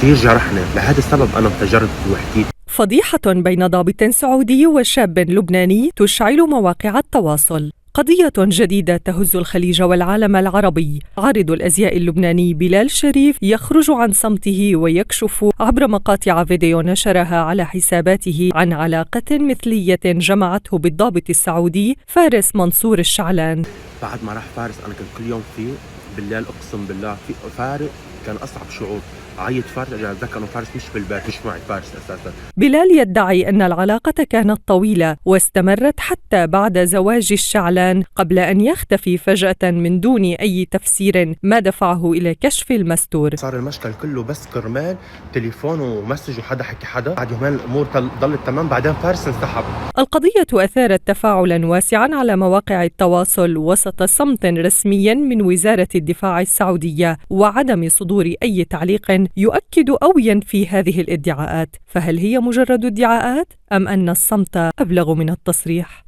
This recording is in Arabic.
كثير جرحني، لهذا السبب أنا انفجرت وحكيت. فضيحة بين ضابط سعودي وشاب لبناني تشعل مواقع التواصل. قضية جديدة تهز الخليج والعالم العربي. عارض الأزياء اللبناني بلال شريف يخرج عن صمته ويكشف عبر مقاطع فيديو نشرها على حساباته عن علاقة مثلية جمعته بالضابط السعودي فارس منصور الشعلان. بعد ما راح فارس أنا كنت كل يوم فيه بالليل، أقسم بالله في فارق كان أصعب شعور. عيط فارس، أرجع أتذكر إنه فارس مش بالبيت، مش معي فارس أساساً. بلال يدعي أن العلاقة كانت طويلة واستمرت حتى بعد زواج الشعلان قبل أن يختفي فجأة من دون أي تفسير، ما دفعه إلى كشف المستور. صار المشكل كله بس كرمال تليفون ومسج وحدا حكي حدا. بعد يومين الأمور ضلت تمام، بعدين فارس انسحب. القضية أثارت تفاعلا واسعا على مواقع التواصل وسط صمت رسمي من وزارة الدفاع السعودية وعدم صدور أي تعليق يؤكد أو ينفي هذه الادعاءات. فهل هي مجرد ادعاءات أم أن الصمت أبلغ من التصريح؟